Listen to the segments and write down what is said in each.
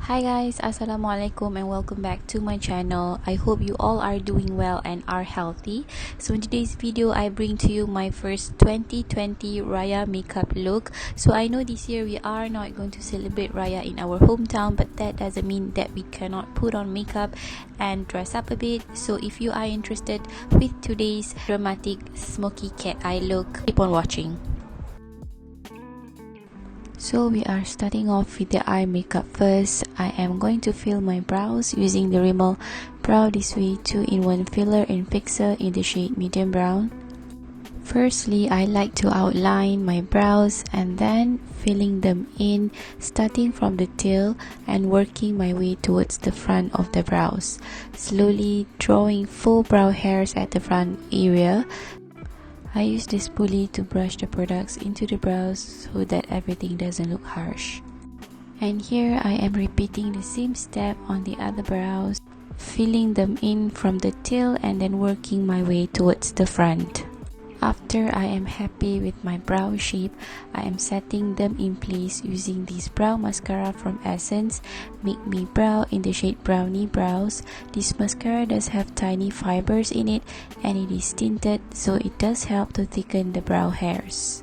Hi guys, assalamualaikum and welcome back to my channel. I hope you all are doing well and are healthy. So in today's video, I bring to you my first 2020 Raya makeup look. So I know this year we are not going to celebrate Raya in our hometown, but that doesn't mean that we cannot put on makeup and dress up a bit. So if you are interested with today's dramatic smoky cat eye look, keep on watching. So we are starting off with the eye makeup first. I am going to fill my brows using the Rimmel Brow This Way 2-in-1 filler and fixer in the shade medium brown. Firstly, I like to outline my brows and then filling them in, starting from the tail and working my way towards the front of the brows, slowly drawing full brow hairs at the front area. I use this spoolie to brush the products into the brows so that everything doesn't look harsh. And here I am repeating the same step on the other brows, filling them in from the tail and then working my way towards the front. After I am happy with my brow shape, I am setting them in place using this brow mascara from Essence, Make Me Brow in the shade Brownie Brows. This mascara does have tiny fibers in it and it is tinted, so it does help to thicken the brow hairs.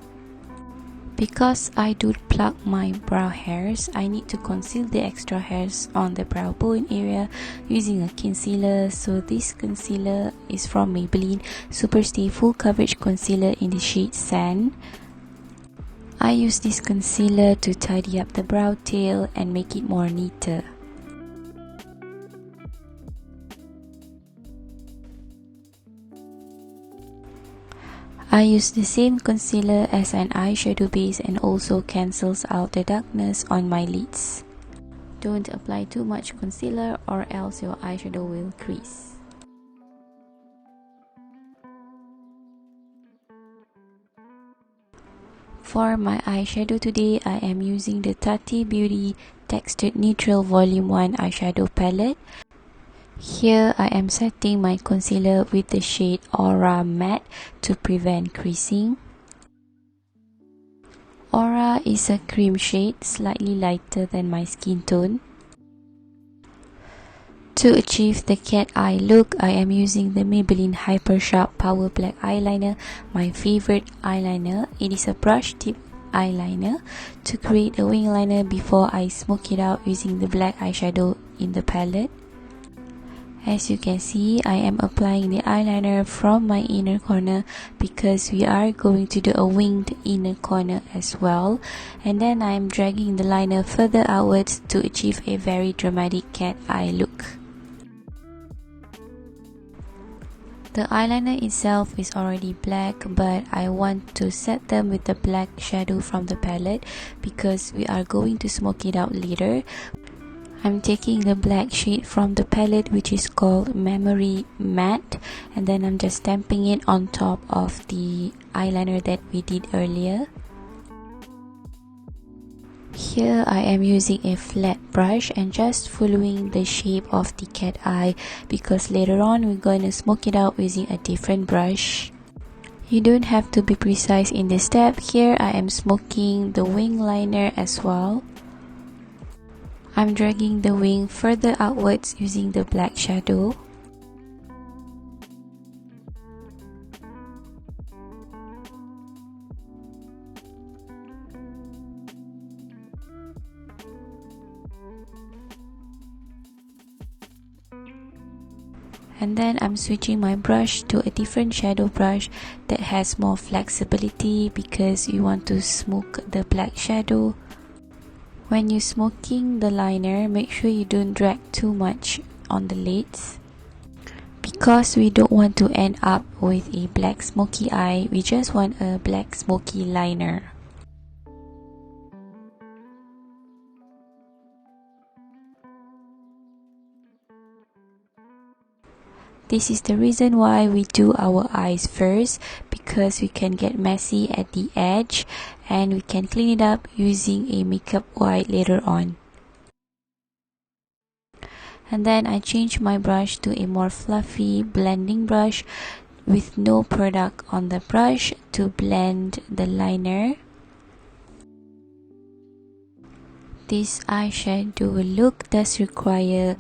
Because I do pluck my brow hairs, I need to conceal the extra hairs on the brow bone area using a concealer. So this concealer is from Maybelline Superstay Full Coverage Concealer in the shade Sand. I use this concealer to tidy up the brow tail and make it more neater. I use the same concealer as an eyeshadow base and also cancels out the darkness on my lids. Don't apply too much concealer or else your eyeshadow will crease. For my eyeshadow today, I am using the Tati Beauty Textured Neutral Volume 1 eyeshadow palette. Here I am setting my concealer with the shade Aura Matte to prevent creasing. Aura is a cream shade, slightly lighter than my skin tone. To achieve the cat eye look, I am using the Maybelline Hyper Sharp Power Black Eyeliner, my favorite eyeliner. It is a brush tip eyeliner to create a wing liner before I smoke it out using the black eyeshadow in the palette. As you can see, I am applying the eyeliner from my inner corner because we are going to do a winged inner corner as well. And then I am dragging the liner further outwards to achieve a very dramatic cat eye look. The eyeliner itself is already black, but I want to set them with the black shadow from the palette because we are going to smoke it out later. I'm taking the black shade from the palette, which is called Memory Matte, and then I'm just stamping it on top of the eyeliner that we did earlier. Here I am using a flat brush and just following the shape of the cat eye because later on we're going to smoke it out using a different brush. You don't have to be precise in this step. Here I am smoking the wing liner as well. I'm dragging the wing further outwards using the black shadow. And then I'm switching my brush to a different shadow brush that has more flexibility because you want to smoke the black shadow. When you're smoking the liner, make sure you don't drag too much on the lids because we don't want to end up with a black smoky eye. We just want a black smoky liner. This is the reason why we do our eyes first, because we can get messy at the edge and we can clean it up using a makeup wipe later on. And then I change my brush to a more fluffy blending brush with no product on the brush to blend the liner. This eyeshadow look does require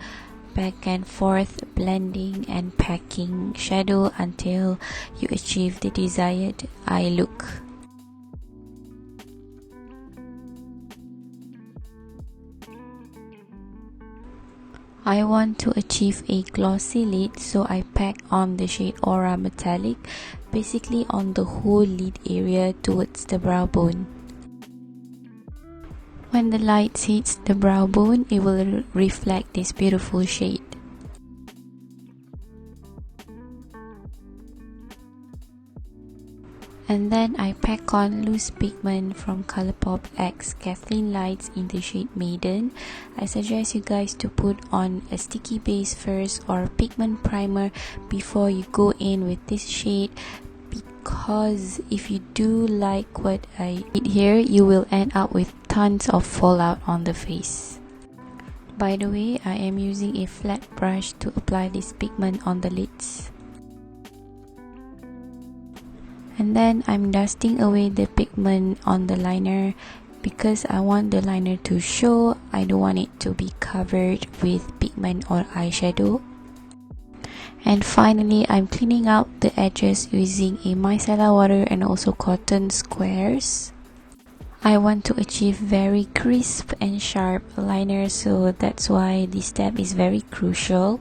back and forth blending and packing shadow until you achieve the desired eye look. I want to achieve a glossy lid, so I pack on the shade Aura Metallic, basically on the whole lid area towards the brow bone. When the light hits the brow bone, it will reflect this beautiful shade. And then I pack on loose pigment from Colourpop X Kathleen Lights in the shade Maiden. I suggest you guys to put on a sticky base first or pigment primer before you go in with this shade, because if you do like what I did here, you will end up with tons of fallout on the face. By the way, I am using a flat brush to apply this pigment on the lids. And then I'm dusting away the pigment on the liner because I want the liner to show. I don't want it to be covered with pigment or eyeshadow. And finally, I'm cleaning out the edges using a micellar water and also cotton squares. I want to achieve very crisp and sharp liner, so that's why this step is very crucial.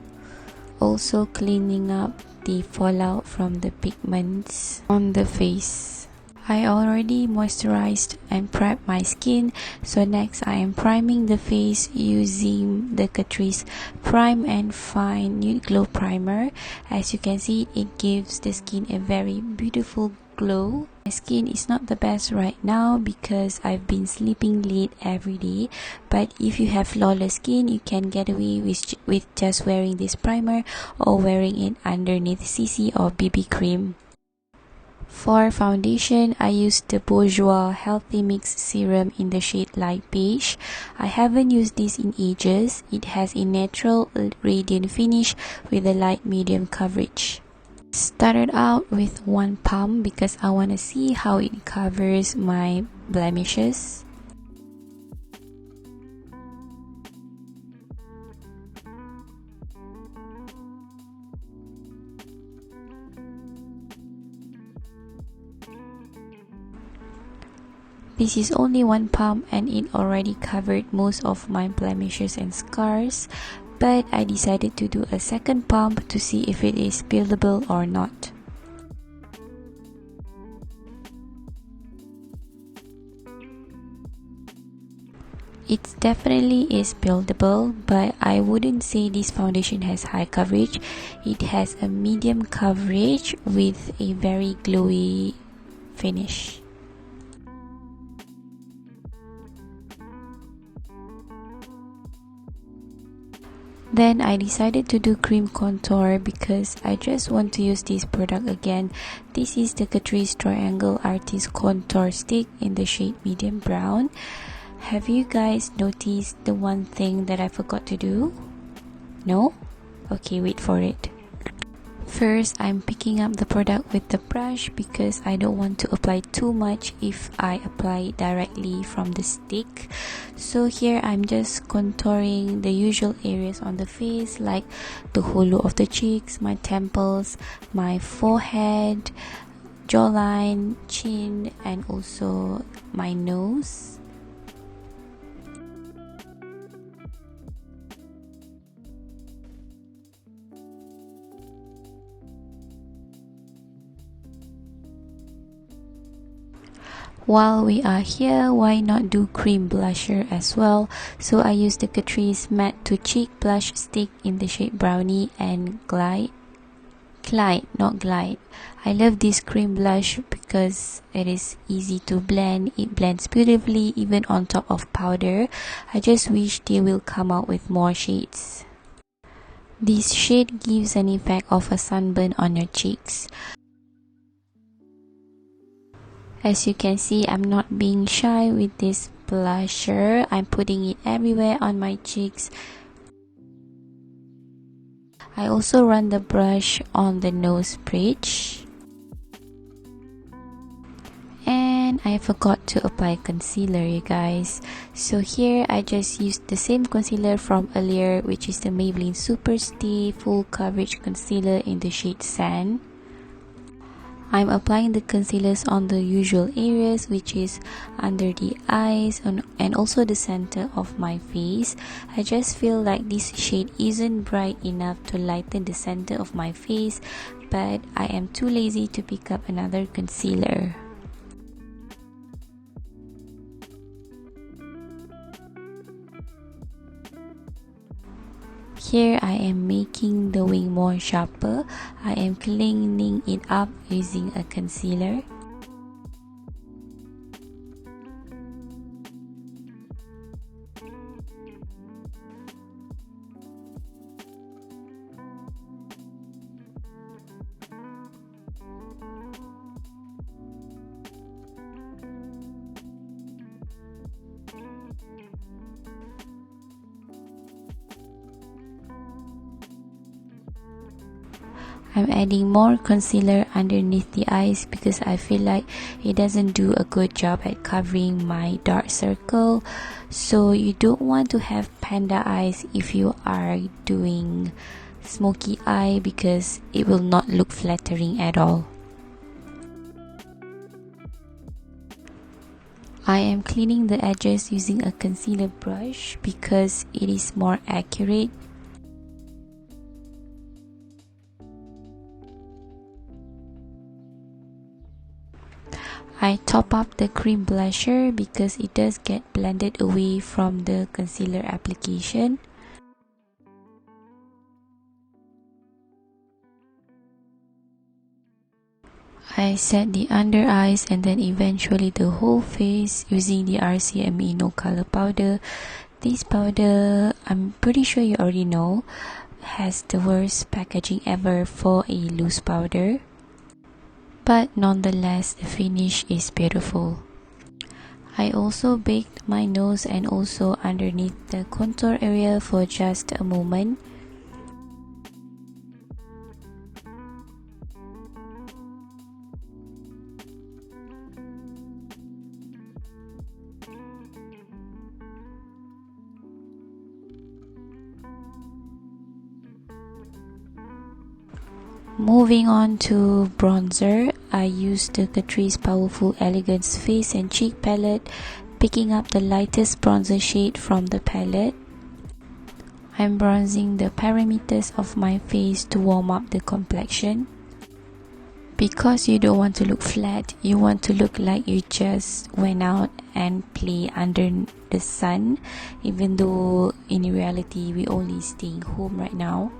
Also cleaning up the fallout from the pigments on the face. I already moisturized and prepped my skin, so next I am priming the face using the Catrice Prime and Fine Nude Glow Primer. As you can see, it gives the skin a very beautiful glow. My skin is not the best right now because I've been sleeping late every day, but if you have flawless skin, you can get away with just wearing this primer or wearing it underneath CC or BB cream. For foundation, I used the Bourjois Healthy Mix Serum in the shade Light Beige. I haven't used this in ages. It has a natural radiant finish with a light medium coverage. Started out with one pump because I want to see how it covers my blemishes. This is only one pump and it already covered most of my blemishes and scars, but I decided to do a second pump to see if it is buildable or not. It definitely is buildable, but I wouldn't say this foundation has high coverage. It has a medium coverage with a very glowy finish. Then I decided to do cream contour because I just want to use this product again. This is the Catrice Triangle Artist Contour Stick in the shade Medium Brown. Have you guys noticed the one thing that I forgot to do? No? Okay, wait for it. First, I'm picking up the product with the brush because I don't want to apply too much if I apply it directly from the stick. So here I'm just contouring the usual areas on the face, like the hollow of the cheeks, my temples, my forehead, jawline, chin, and also my nose. While we are here, why not do cream blusher as well? So I used the Catrice Matte to Cheek Blush Stick in the shade Brownie and Clyde, not Glide. I love this cream blush because it is easy to blend. It blends beautifully even on top of powder. I just wish they will come out with more shades. This shade gives an effect of a sunburn on your cheeks. As you can see, I'm not being shy with this blusher. I'm putting it everywhere on my cheeks. I also run the brush on the nose bridge. And I forgot to apply concealer, you guys. So here I just used the same concealer from earlier, which is the Maybelline Superstay Full Coverage Concealer in the shade Sand. I'm applying the concealers on the usual areas, which is under the eyes and also the center of my face. I just feel like this shade isn't bright enough to lighten the center of my face, but I am too lazy to pick up another concealer. Here I am making the wing more sharper. I am cleaning it up using a concealer. I'm adding more concealer underneath the eyes because I feel like it doesn't do a good job at covering my dark circle. So you don't want to have panda eyes if you are doing smoky eye because it will not look flattering at all. I am cleaning the edges using a concealer brush because it is more accurate. I top up the cream blusher because it does get blended away from the concealer application. I set the under eyes and then eventually the whole face using the RCMA No Color Powder. This powder, I'm pretty sure you already know, has the worst packaging ever for a loose powder. But nonetheless, the finish is beautiful. I also baked my nose and also underneath the contour area for just a moment. Moving on to bronzer, I used the Catrice Powerful Elegance Face and Cheek palette, picking up the lightest bronzer shade from the palette. I'm bronzing the perimeters of my face to warm up the complexion. Because you don't want to look flat, you want to look like you just went out and play under the sun, even though in reality we're only staying home right now.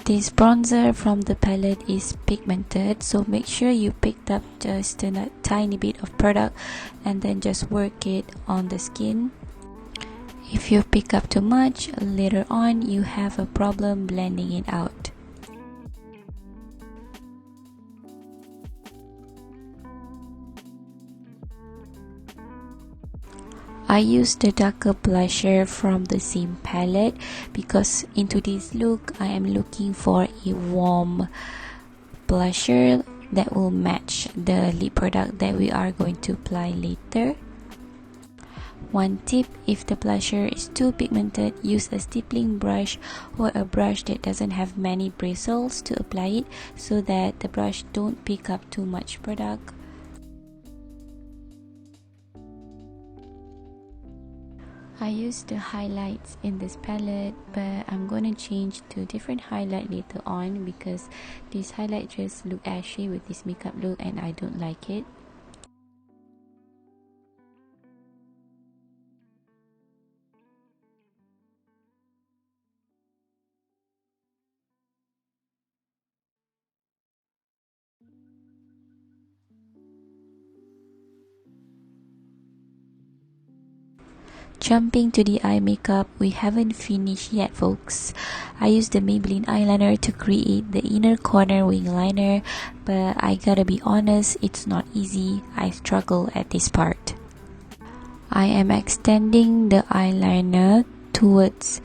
This bronzer from the palette is pigmented, so make sure you picked up just a tiny bit of product and then just work it on the skin. If you pick up too much, later on you have a problem blending it out. I used the darker blusher from the same palette because in today's look I am looking for a warm blusher that will match the lip product that we are going to apply later. One tip, if the blusher is too pigmented, use a stippling brush or a brush that doesn't have many bristles to apply it so that the brush don't pick up too much product. I used the highlights in this palette, but I'm gonna change to different highlight later on because this highlight just look ashy with this makeup look and I don't like it. Jumping to the eye makeup, we haven't finished yet folks. I used the Maybelline eyeliner to create the inner corner wing liner, but I gotta be honest, it's not easy. I struggle at this part. I am extending the eyeliner towards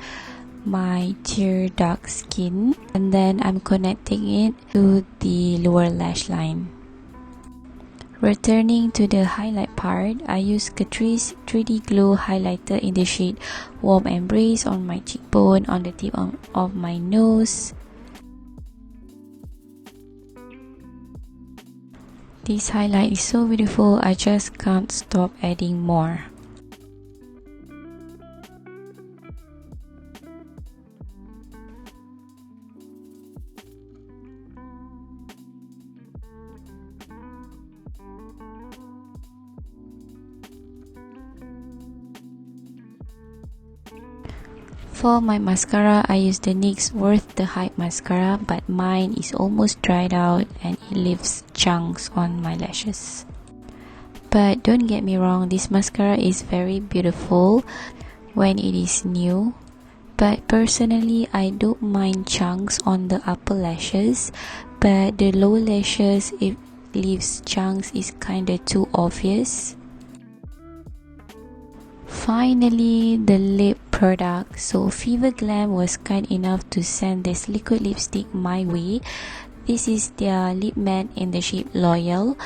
my tear dark skin and then I'm connecting it to the lower lash line. Returning to the highlight part, I use Catrice 3D Glow Highlighter in the shade Warm Embrace on my cheekbone, on the tip of my nose. This highlight is so beautiful, I just can't stop adding more. For my mascara, I use the NYX Worth the Hype mascara, but mine is almost dried out and it leaves chunks on my lashes. But don't get me wrong, this mascara is very beautiful when it is new. But personally, I don't mind chunks on the upper lashes, but the lower lashes, it leaves chunks, is kinda too obvious. Finally, the lip product. So Fever Glam was kind enough to send this liquid lipstick my way. This is their lip matte in the shade Loyal.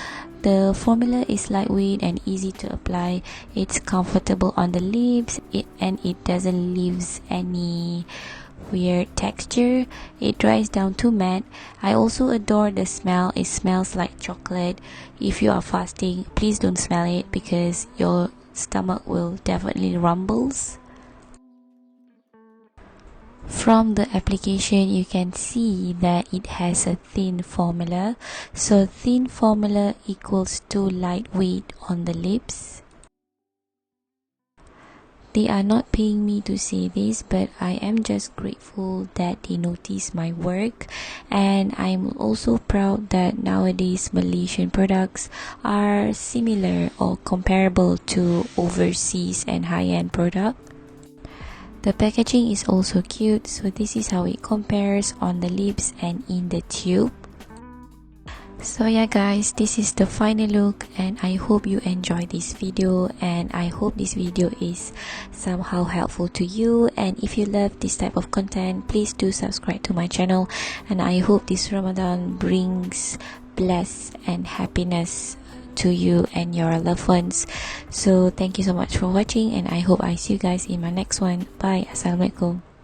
The formula is lightweight and easy to apply. It's comfortable on the lips, and it doesn't leave any weird texture. It dries down to matte. I also adore the smell. It smells like chocolate. If you are fasting, please don't smell it because your stomach will definitely rumbles. From the application, you can see that it has a thin formula. So thin formula equals to lightweight on the lips. They are not paying me to say this, but I am just grateful that they notice my work, and I'm also proud that nowadays Malaysian products are similar or comparable to overseas and high-end products. The packaging is also cute, so this is how it compares on the lips and in the tube. So yeah guys, this is the final look, and I hope you enjoyed this video, and I hope this video is somehow helpful to you. And if you love this type of content, please do subscribe to my channel, and I hope this Ramadan brings bless and happiness to you and your loved ones. So thank you so much for watching, and I hope I see you guys in my next one. Bye. Assalamualaikum.